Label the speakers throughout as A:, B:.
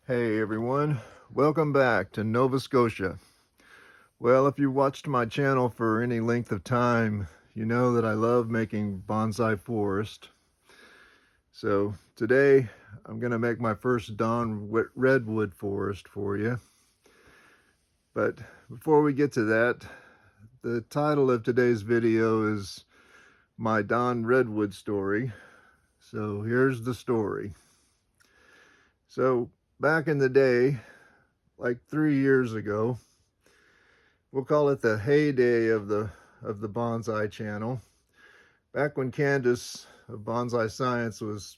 A: Hey everyone, welcome back to Nova Scotia. Well, if you've watched my channel for any length of time, you know that I love making bonsai forest. So today I'm going to make my first dawn redwood forest for you. But before we get to that, the title of today's video is my dawn redwood story. So here's the story. So back in the day, like 3 years ago, we'll call it the heyday of the bonsai channel. Back when Candace of Bonsai Science was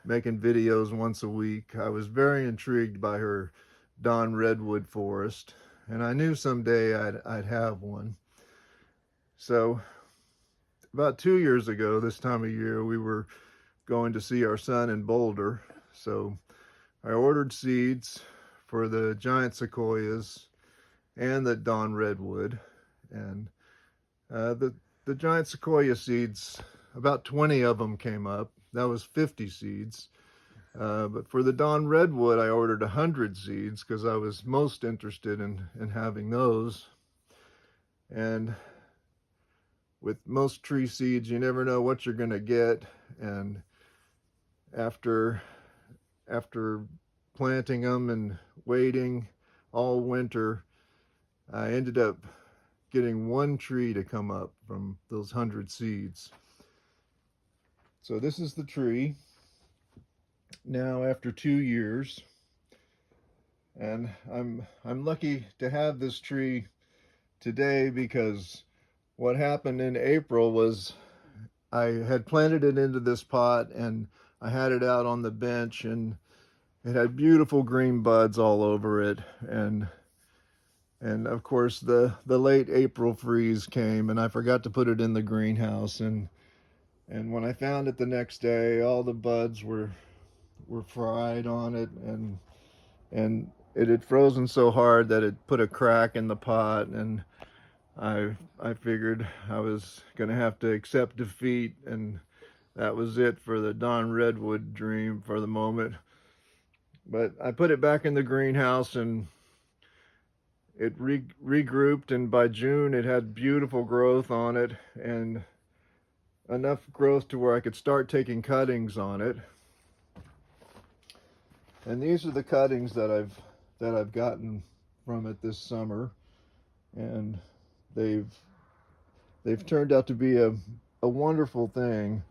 A: making videos once a week, I was very intrigued by her dawn redwood forest, and I knew someday I'd have one. So about 2 years ago, this time of year, we were going to see our son in Boulder. So I ordered seeds for the giant sequoias and the dawn redwood, and the giant sequoia seeds, about 20 of them came up. That was 50 seeds. But for the dawn redwood, I ordered 100 seeds because I was most interested in having those. And with most tree seeds, you never know what you're going to get. And after planting them and waiting all winter, I ended up getting one tree to come up from those 100 seeds. So this is the tree now after 2 years, and I'm lucky to have this tree today because what happened in April was I had planted it into this pot and I had it out on the bench, and it had beautiful green buds all over it, and of course the late April freeze came and I forgot to put it in the greenhouse, and when I found it the next day, all the buds were fried on it, and it had frozen so hard that it put a crack in the pot, and I figured I was gonna have to accept defeat, and that was it for the dawn redwood dream for the moment. But I put it back in the greenhouse, and it regrouped, and by June it had beautiful growth on it, and enough growth to where I could start taking cuttings on it. And these are the cuttings that I've gotten from it this summer, and they've turned out to be a wonderful thing.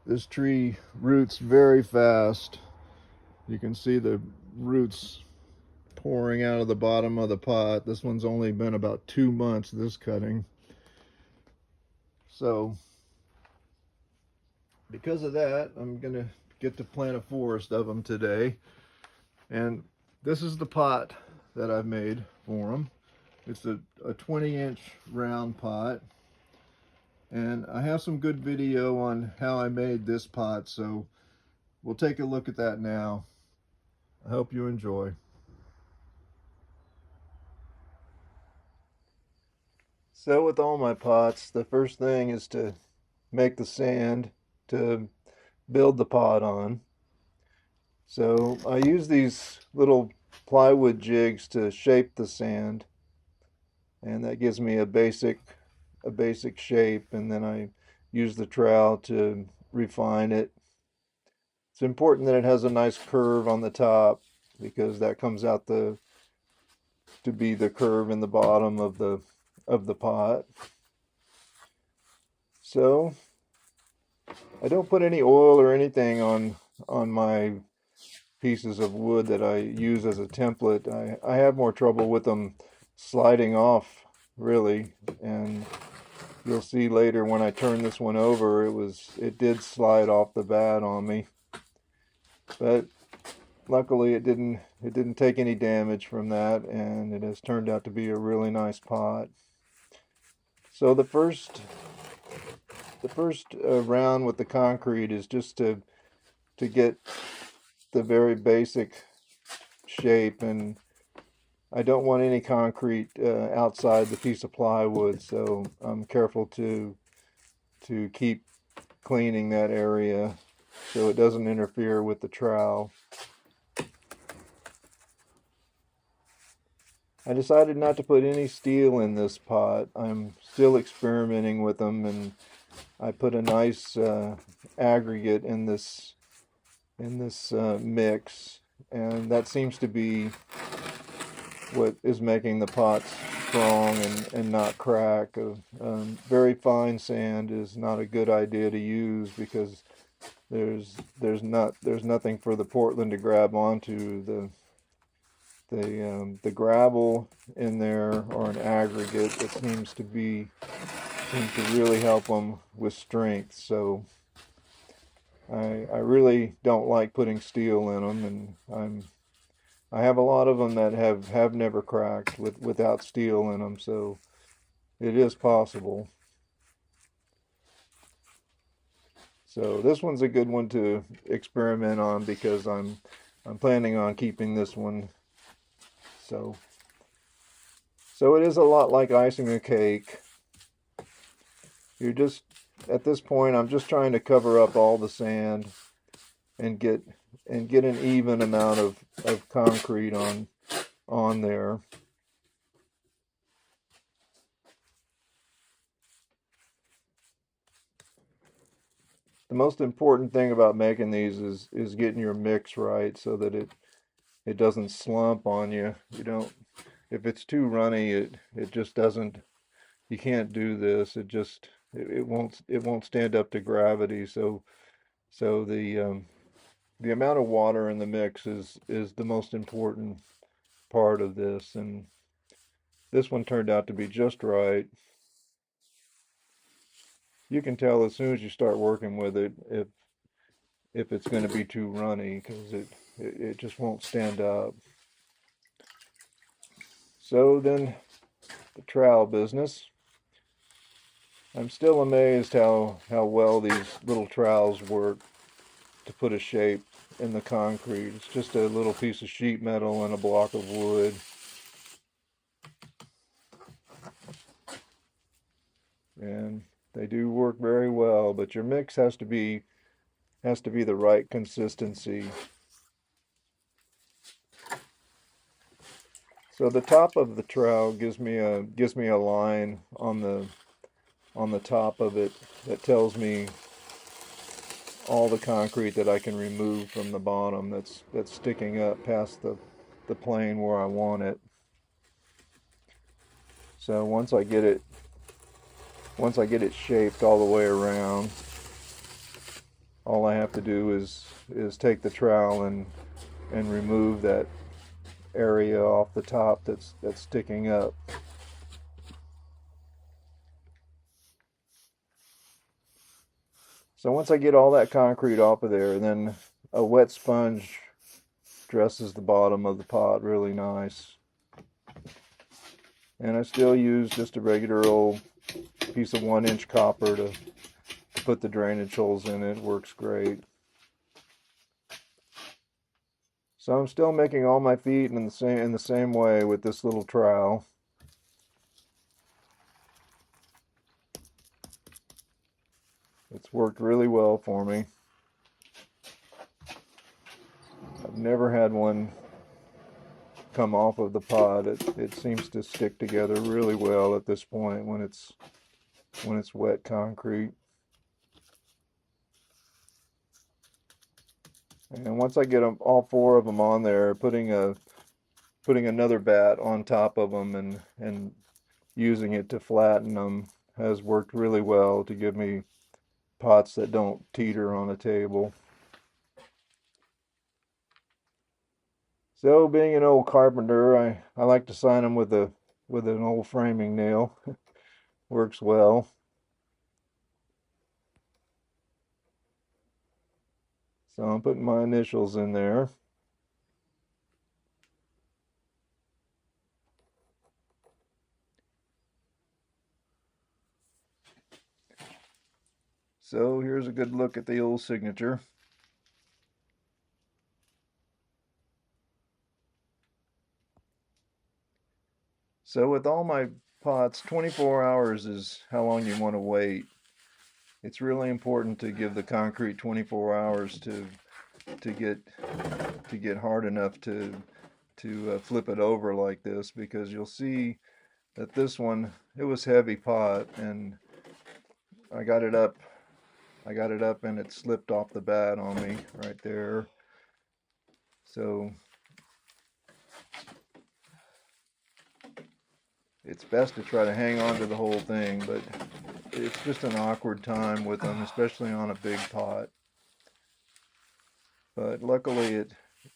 A: This tree roots very fast. You can see the roots pouring out of the bottom of the pot. This one's only been about 2 months, this cutting. So because of that, I'm gonna get to plant a forest of them today. And this is the pot that I've made for them. It's a 20-inch round pot, and I have some good video on how I made this pot, so we'll take a look at that now. I hope you enjoy. So with all my pots, the first thing is to make the sand to build the pot on. So I use these little plywood jigs to shape the sand, and that gives me a basic shape, and then I use the trowel to refine it. It's important that it has a nice curve on the top because that comes out to be the curve in the bottom of the pot. So I don't put any oil or anything on my pieces of wood that I use as a template. I have more trouble with them sliding off, really, and you'll see later when I turn this one over, it did slide off the bat on me, but luckily it didn't take any damage from that, and it has turned out to be a really nice pot. So the first round with the concrete is just to get the very basic shape, and I don't want any concrete outside the piece of plywood, so I'm careful to keep cleaning that area so it doesn't interfere with the trowel. I decided not to put any steel in this pot. I'm still experimenting with them, and I put a nice aggregate in this mix, and that seems to be what is making the pots strong and not crack. Very fine sand is not a good idea to use because there's nothing for the Portland to grab onto. The gravel in there, or an aggregate that seems to really help them with strength. So I really don't like putting steel in them, and I have a lot of them that have never cracked without steel in them, so it is possible. So this one's a good one to experiment on because I'm planning on keeping this one. So it is a lot like icing a cake. You're just, at this point, I'm just trying to cover up all the sand and get an even amount of concrete on there. The most important thing about making these is getting your mix right so that it doesn't slump on you. You don't, if it's too runny, it just doesn't, you can't do this. It won't stand up to gravity. So the amount of water in the mix is the most important part of this, and this one turned out to be just right. You can tell as soon as you start working with it if it's going to be too runny, because it just won't stand up. So then the trowel business. I'm still amazed how well these little trowels work to put a shape in the concrete. It's just a little piece of sheet metal and a block of wood. And they do work very well, but your mix has to be the right consistency. So the top of the trowel gives me a line on the top of it that tells me all the concrete that I can remove from the bottom that's sticking up past the plane where I want it. So once I get it shaped all the way around, all I have to do is take the trowel and remove that area off the top that's sticking up. So once I get all that concrete off of there, then a wet sponge dresses the bottom of the pot really nice. And I still use just a regular old piece of 1-inch copper to put the drainage holes in. It works great. So I'm still making all my feet in the same way with this little trowel. It's worked really well for me. I've never had one come off of the pot. It seems to stick together really well at this point when it's wet concrete. And once I get all 4 of them on there, putting another bat on top of them and using it to flatten them has worked really well to give me pots that don't teeter on a table. So being an old carpenter, I like to sign them with an old framing nail. Works well. So I'm putting my initials in there. So here's a good look at the old signature. So with all my pots, 24 hours is how long you want to wait. It's really important to give the concrete 24 hours to get hard enough to to flip it over like this, because you'll see that this one, it was heavy pot, and I got it up and it slipped off the bat on me right there. So it's best to try to hang on to the whole thing, but it's just an awkward time with them, especially on a big pot. But luckily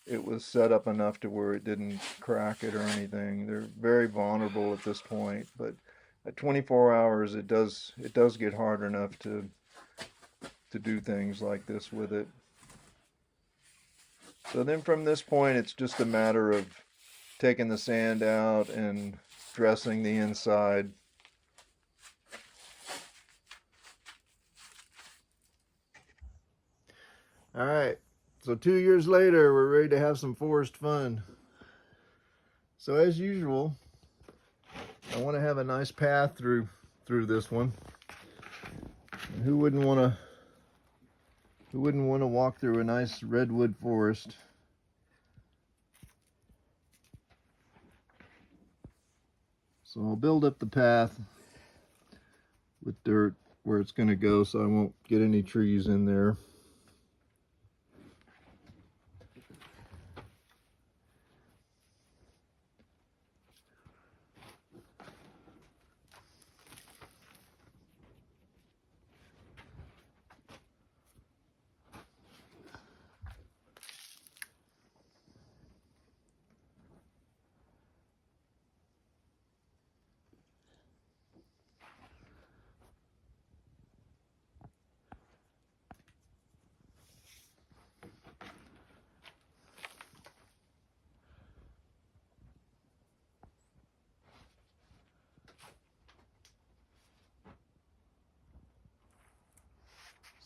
A: it was set up enough to where it didn't crack it or anything. They're very vulnerable at this point, but at 24 hours it does get hard enough to do things like this with it. So then from this point it's just a matter of taking the sand out and dressing the inside. All right, so 2 years later, we're ready to have some forest fun. So as usual, I want to have a nice path through this one. And who wouldn't want to walk through a nice redwood forest? So I'll build up the path with dirt where it's going to go, so I won't get any trees in there.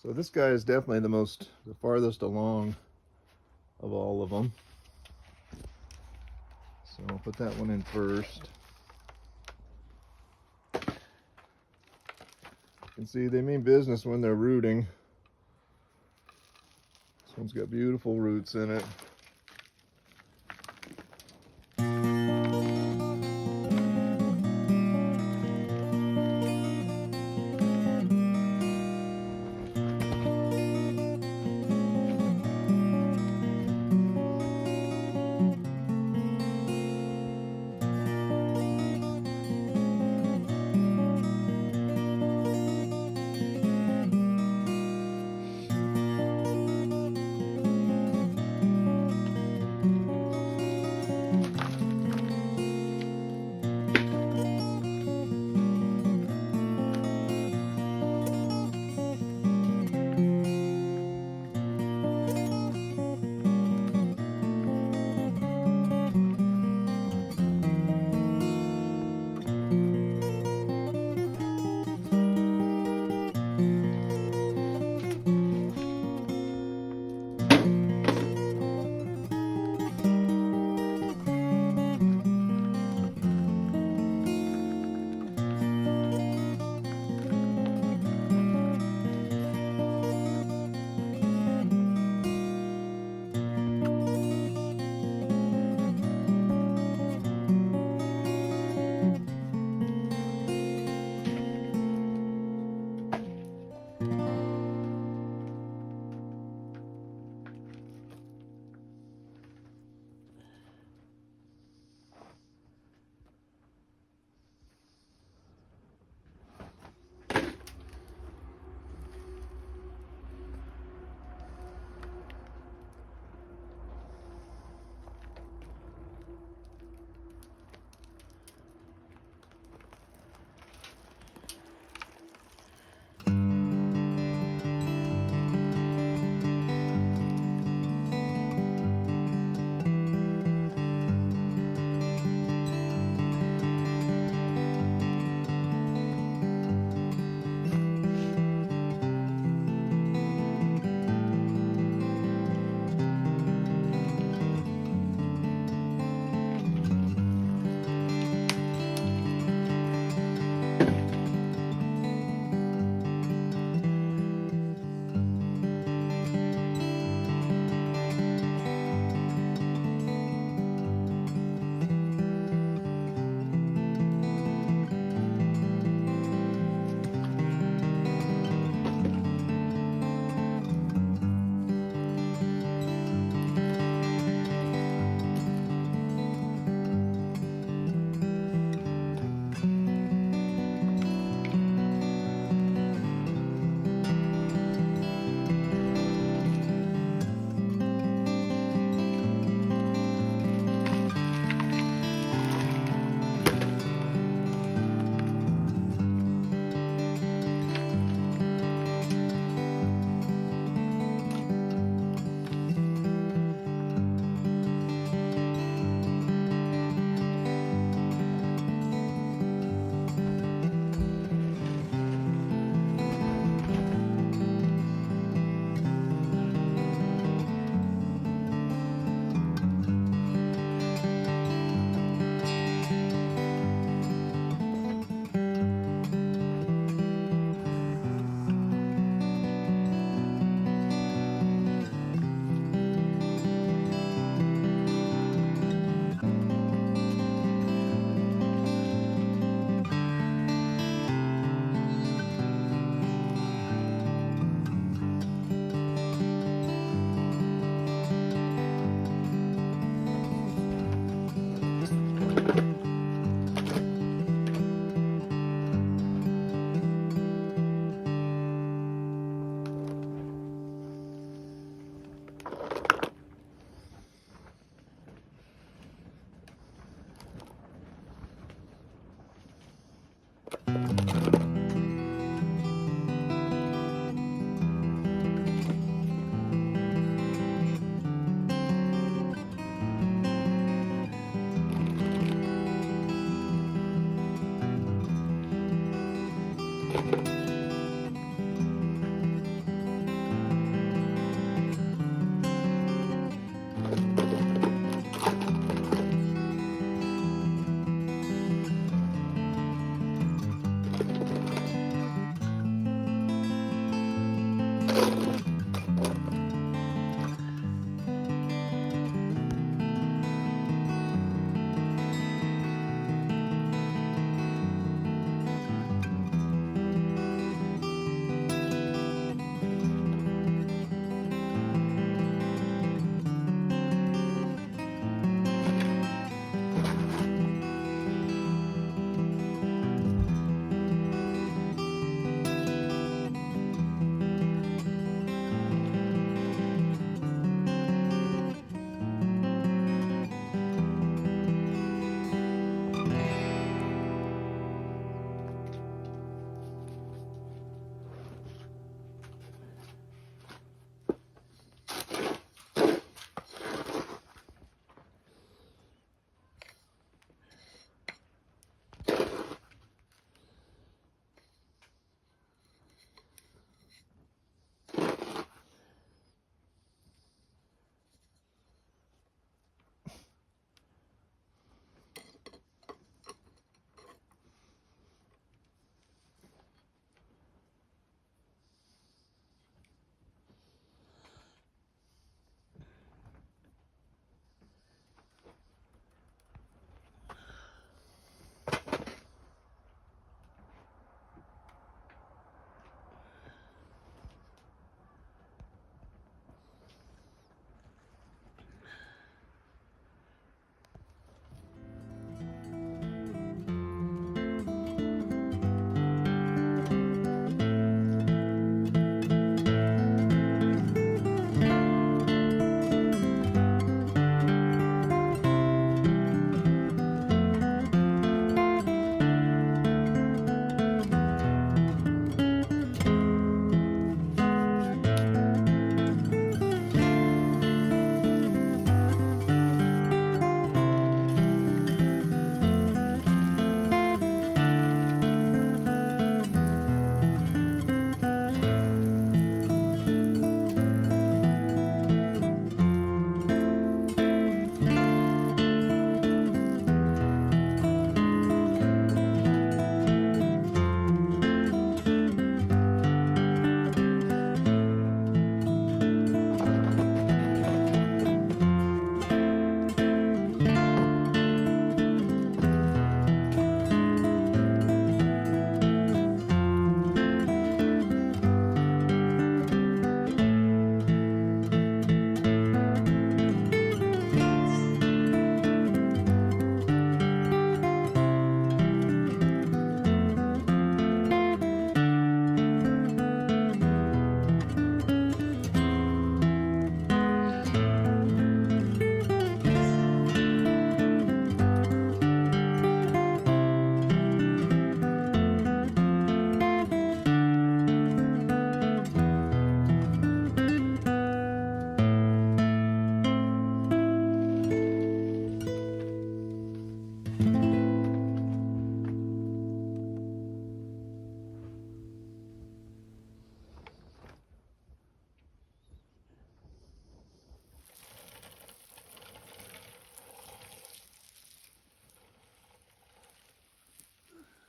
A: So this guy is definitely the farthest along of all of them. So I'll put that one in first. You can see they mean business when they're rooting. This one's got beautiful roots in it.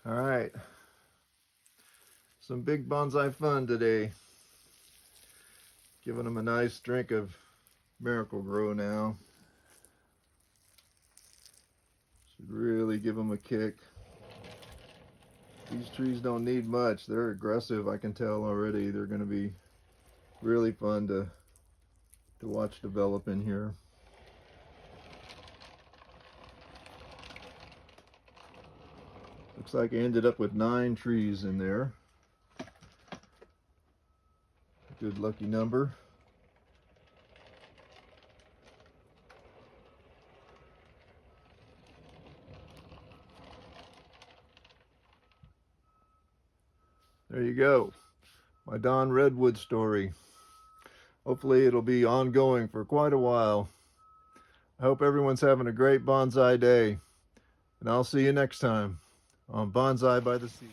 A: All right, some big bonsai fun today. Giving them a nice drink of Miracle Grow now. Should really give them a kick. These trees don't need much. They're aggressive, I can tell already. They're going to be really fun to watch develop in here. Looks like I ended up with 9 trees in there. Good lucky number. There you go. My Don Redwood story. Hopefully it'll be ongoing for quite a while. I hope everyone's having a great bonsai day. And I'll see you next time on Bonsai by the Sea.